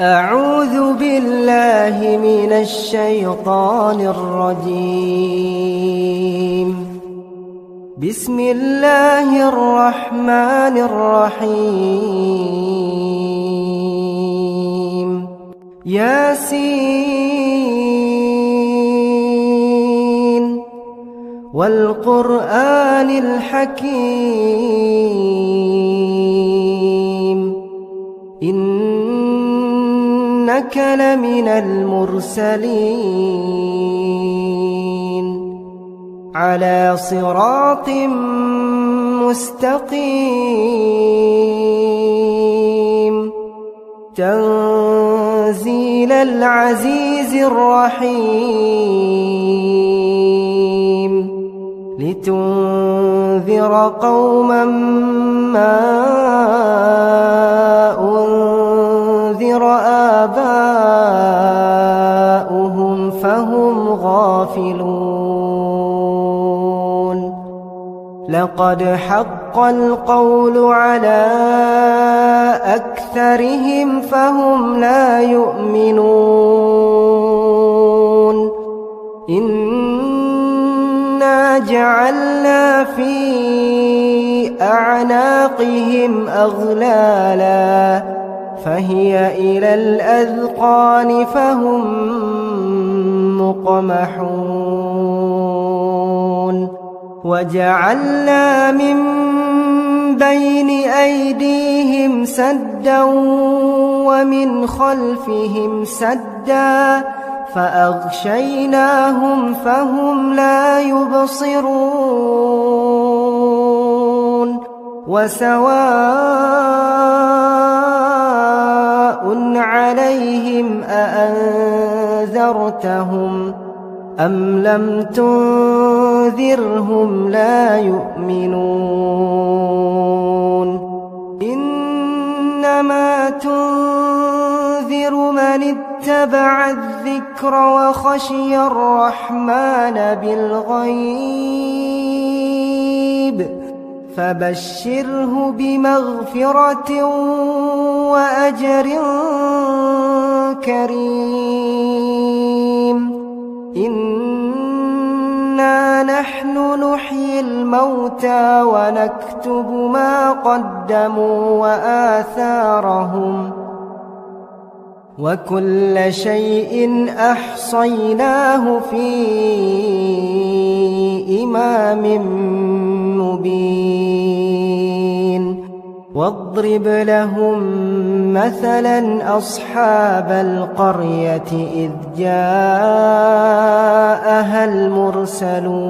أعوذ بالله من الشيطان الرجيم. بسم الله الرحمن الرحيم. ياسين والقرآن الحكيم إنك لمن المرسلين على صراط مستقيم تنزيل العزيز الرحيم لتنذر قوما ما أنذر آباؤهم فهم غافلون. لقد حق القول على أكثرهم فهم لا يؤمنون. إنا جعلنا في أعناقهم أغلالا فهي إلى الأذقان فهم مقمحون. وجعلنا من بين أيديهم سدا ومن خلفهم سدا فأغشيناهم فهم لا يبصرون. وسواء عليهم أأنذرتهم أم لم تنذرهم لا يؤمنون. إنما تنذر من اتبع الذكر وخشي الرحمن بالغيب فبشره بمغفرة وأجر كريم. إنا نحن نحيي الموتى ونكتب ما قدموا وآثارهم وكل شيء أحصيناه في إمام مبين. واضرب لهم مثلا أصحاب القرية إذ جاءها المرسلون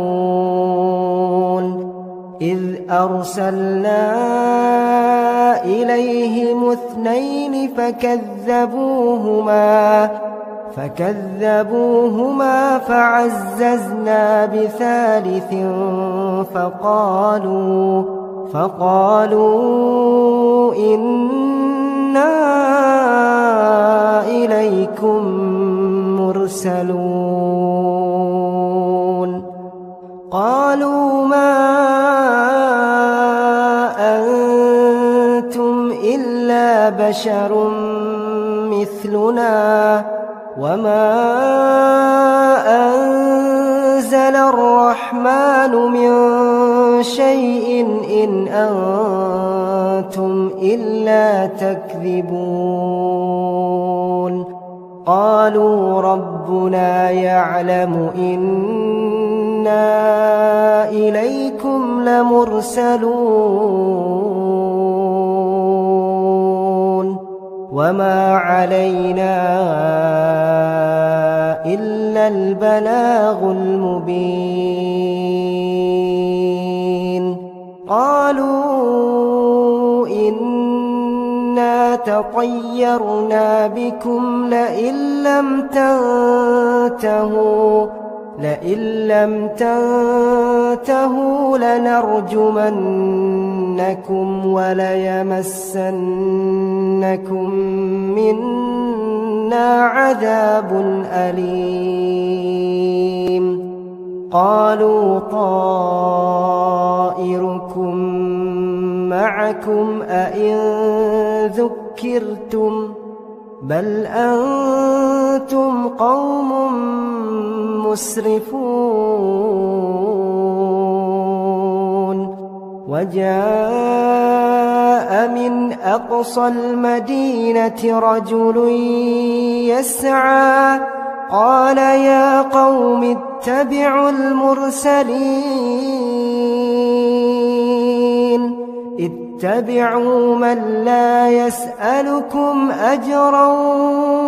إذ أرسلنا إليهم اثنين فكذبوهما فعززنا بثالث فقالوا إنا إليكم مرسلون. قالوا ما أنتم إلا بشر مثلنا وما أنزل الرحمن من شيء إن أنتم إلا تكذبون. قالوا ربنا يعلم إنا إليكم لمرسلون وما علينا إلا البلاغ المبين. قالوا إنا تطيرنا بكم لئن لم تنتهوا لنرجمنكم وليمسنكم منا عذاب أليم. قالوا طائركم معكم أئن بل أنتم قوم مسرفون وجاء من أقصى المدينة رجل يسعى قال يا قوم اتبعوا المرسلين اتبعوا من لا يسألكم أجرا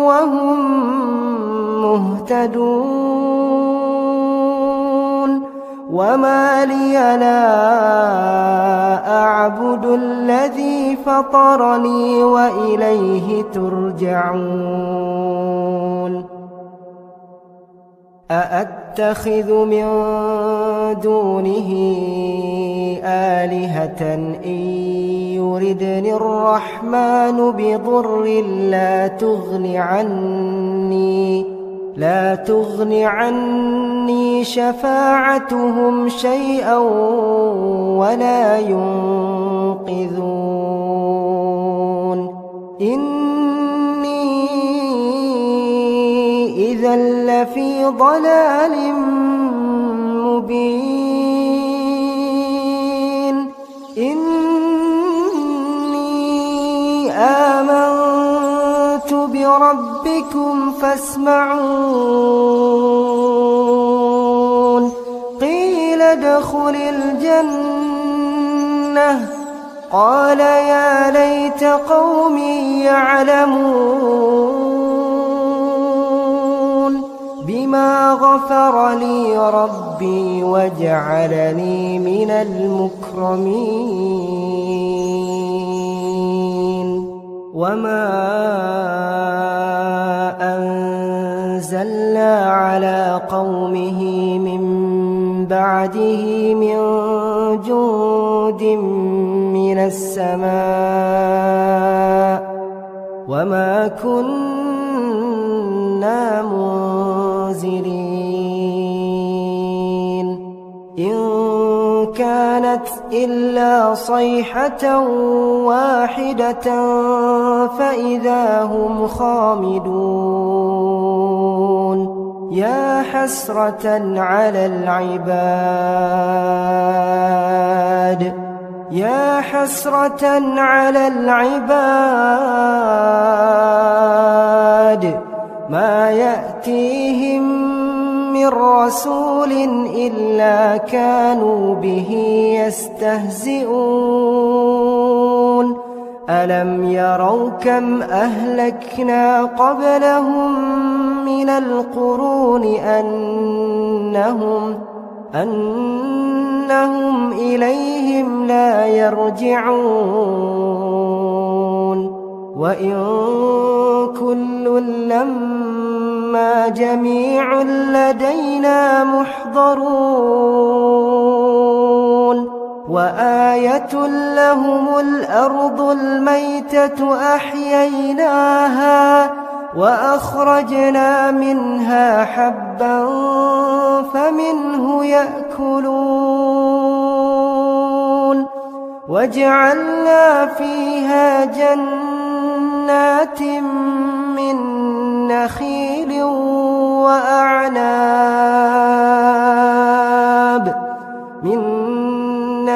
وهم مهتدون وما لي لا أعبد الذي فطرني وإليه ترجعون أأتخذ من دونه آلهة إن يردني الرحمن بضر لا تغن عني شفاعتهم شيئا ولا ينقذون إني إذا لفي ضلال مبين إني آمنت بربكم فاسمعون قيل ادخل الجنة قال يا ليت قومي يعلمون بما غفر لي ربي وجعلني من المكرمين وما أنزلنا على قومه من بعده من جند من السماء وما كنا منزلين إن كانت إلا صيحة واحدة فإذا هم خامدون يا حسرة على العباد ما يأتيهم من رسول إلا كانوا به يستهزئون ألم يروا كم أهلكنا قبلهم من القرون أنهم إليهم لا يرجعون وإن كل لما جميع لدينا محضرون وآية لهم الأرض الميتة أحييناها وأخرجنا منها حبا فمنه يأكلون وجعلنا فيها جنات من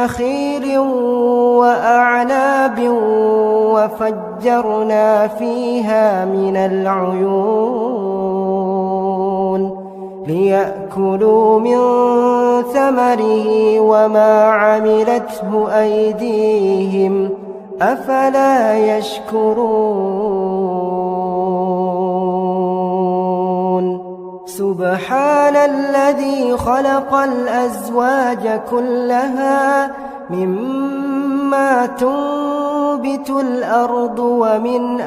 نخيل وأعناب وفجرنا فيها من العيون ليأكلوا من ثمره وما عملته أيديهم أفلا يشكرون سبحان الذي خلق الأزواج كلها مما تنبت الأرض ومن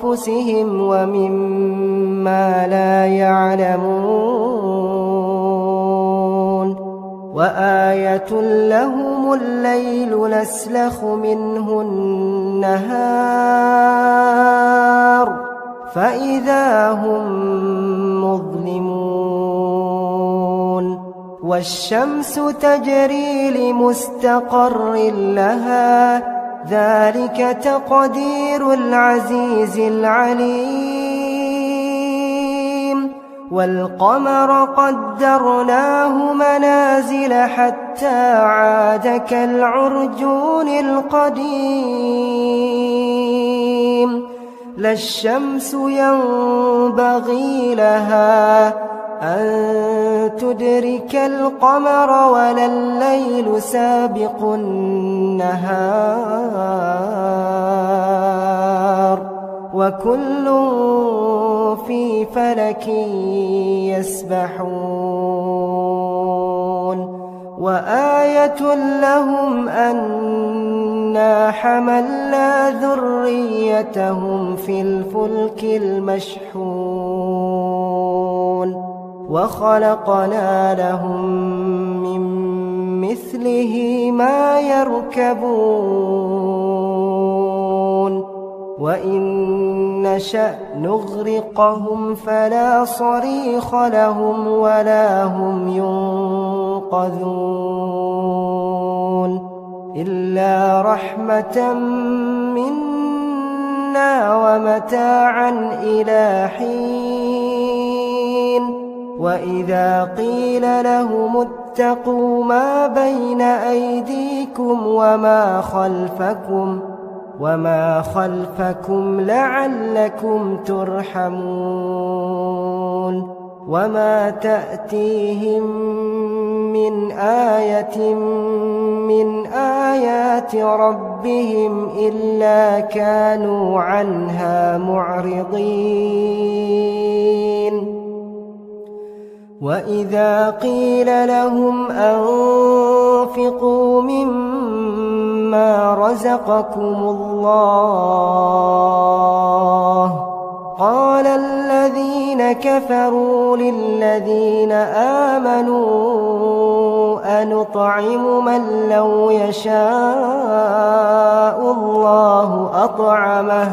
أنفسهم ومما لا يعلمون وآية لهم الليل نسلخ منه النهار فإذا هم مظلمون والشمس تجري لمستقر لها ذلك تقدير العزيز العليم والقمر قدرناه منازل حتى عاد كالعرجون القديم لا الشمس ينبغي لها أن تدرك القمر ولا الليل سابق النهار وكل في فلك يسبحون وآية لهم أنا حملنا ذريتهم في الفلك المشحون وخلقنا لهم من مثله ما يركبون وإن نشأ نغرقهم فلا صريخ لهم ولا هم ينقذون إلا رحمة منا ومتاعا إلى حين وإذا قيل لهم اتقوا ما بين أيديكم وما خلفكم لعلكم ترحمون وما تأتيهم من آية من آيات ربهم إلا كانوا عنها معرضين وإذا قيل لهم أنفقوا مما رزقكم الله قال الذين كفروا للذين آمنوا أنطعم من لو يشاء الله أطعمه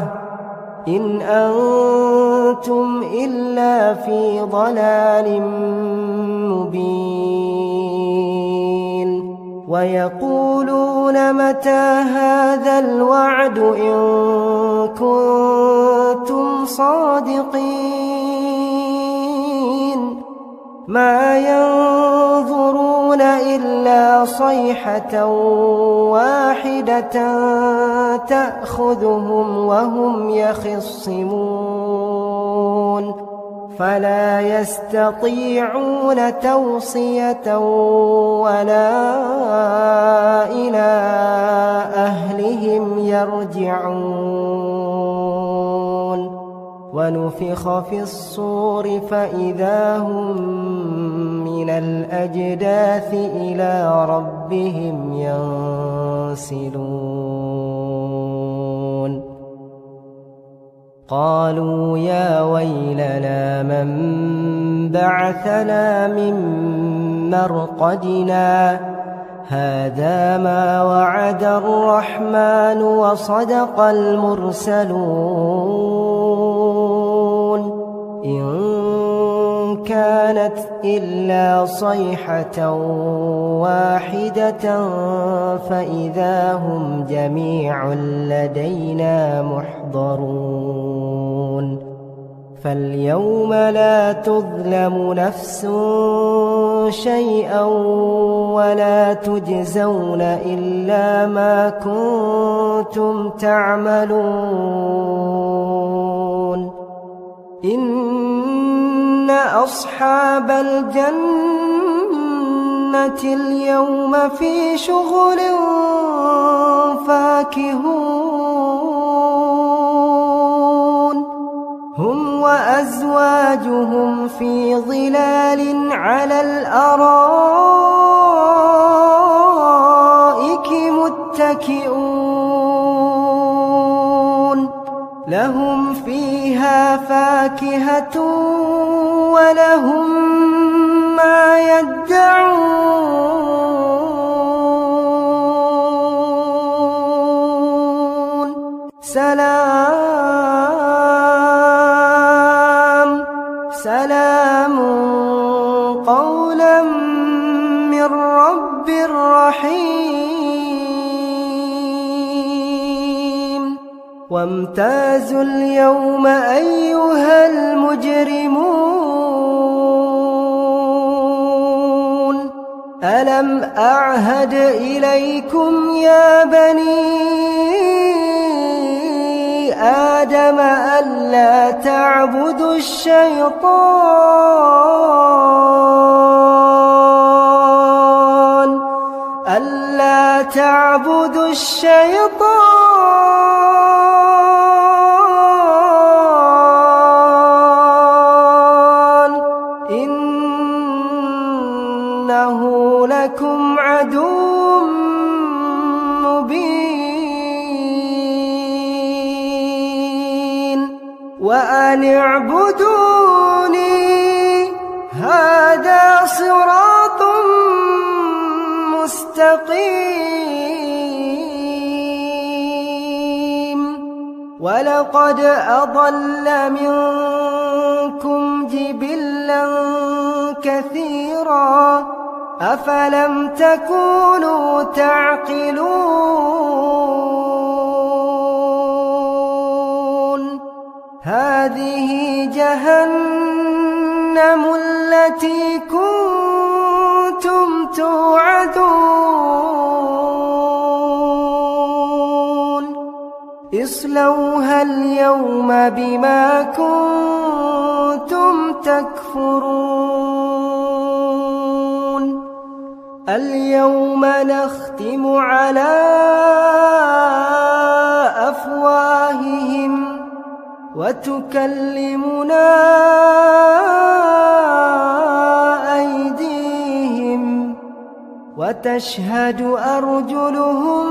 إن أنتم إلا في ضلال مبين ويقولون متى هذا الوعد إن كنتم صادقين ما ينظرون إلا صيحة واحدة تأخذهم وهم يخصمون فلا يستطيعون توصية ولا إلى أهلهم يرجعون ونفخ في الصور فإذا هم من الأجداث إلى ربهم ينسلون قالوا يا ويلنا من بعثنا من مرقدنا هذا ما وعد الرحمن وصدق المرسلون إن كانت إلا صيحة واحدة فإذا هم جميع لدينا محضرون فاليوم لا تظلم نفس شيئا ولا تجزون إلا ما كنتم تعملون إن أصحاب الجنة اليوم في شغل فاكهون هم وأزواجهم في ظلال على الأرائك متكئون لهم فيها فاكهة ولهم ما يدعون سلام قولا من رب رحيم وامتازوا اليوم أيها المجرمون ألم أعهد إليكم يا بني آدم ألا تعبدوا الشيطان إنه لكم عدو مبين وأن اعبدوني هذا صراط مستقيم ولقد أضل منكم جبلا كثيرا أفلم تكونوا تعقلون هذه جهنم التي كنتم توعدون اصلوها اليوم بما كنتم تكفرون اليوم نختم على أفواههم وتكلمنا أيديهم وتشهد أرجلهم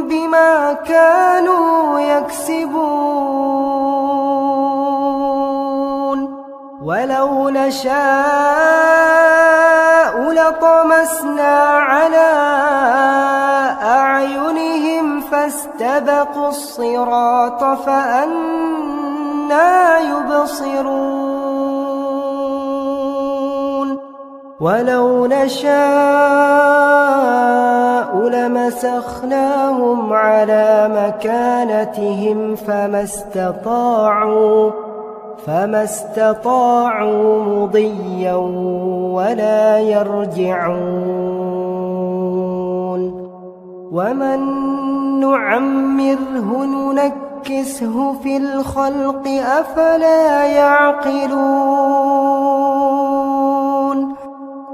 بما كانوا يكسبون ولو نشاء لطمسنا على أعينهم فاستبقوا الصراط فأنى يبصرون ولو نشاء لمسخناهم على مكانتهم فما استطاعوا مضيا ولا يرجعون ومن نعمره ننكسه في الخلق أفلا يعقلون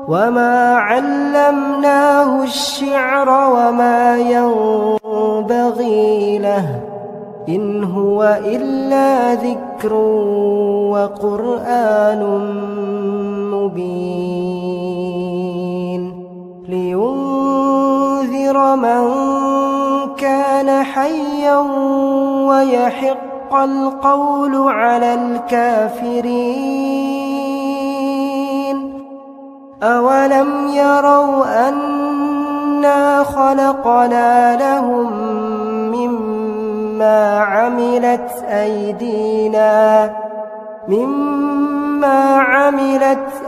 وما علمناه الشعر وما ينبغي له إن هو إلا ذكر وقرآن مبين لينذر من كان حيا ويحق القول على الكافرين أولم يروا أنا خلقنا لهم مما عملت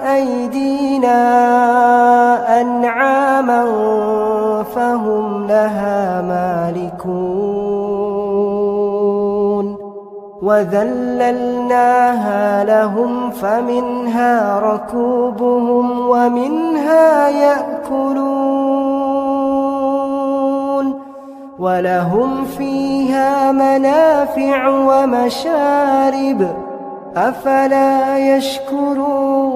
أيدينا أنعاما فهم لها مالكون وذللناها لهم فمنها ركوبهم ومنها يأكلون ولهم فيها منافع ومشارب أفلا يشكرون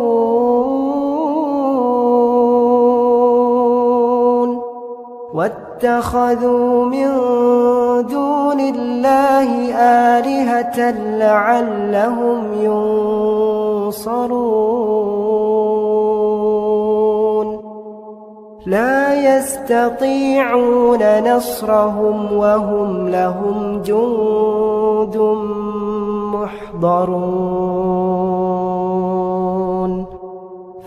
واتخذوا من دون الله آلهة لعلهم ينصرون لا يستطيعون نصرهم وهم لهم جند محضرون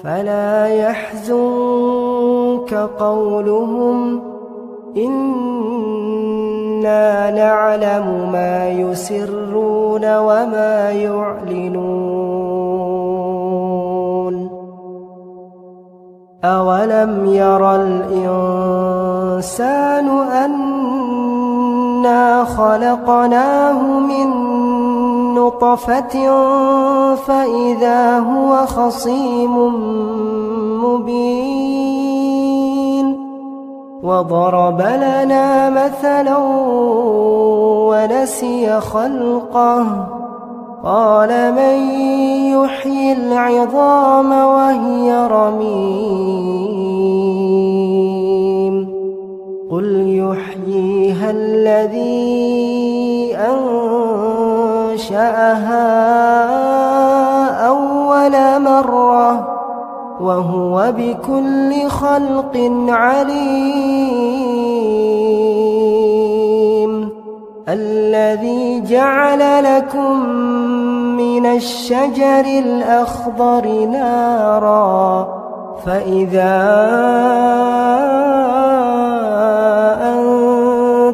فلا يحزنك قولهم إنا نعلم ما يسرون وما يعلنون أولم ير الإنسان أنا إنا خلقناه من نطفة فإذا هو خصيم مبين وضرب لنا مثلا ونسي خلقه قال من يحيي العظام وهي رميم قل يحييها الذي أنشأها أول مرة وهو بكل خلق عليم الذي جعل لكم من الشجر الأخضر نارا فإذا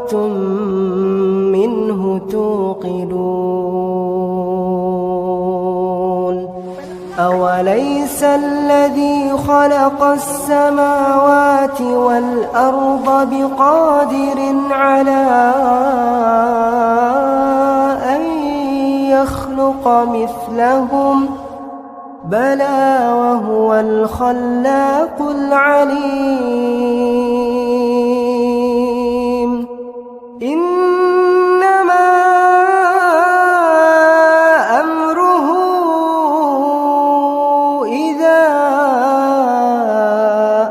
أنتم منه توقدون أوليس الذي خلق السماوات والأرض بقادر على أن يخلق مثلهم بلى وهو الخلاق العليم إنما أمره إذا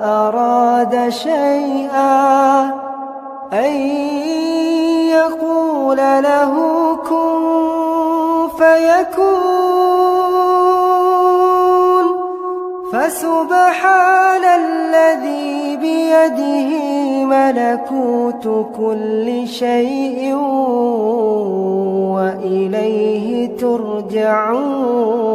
أراد شيئا أن يقول له كن فيكون فسبحان الذي بيده ملكوت كل شيء وإليه ترجعون.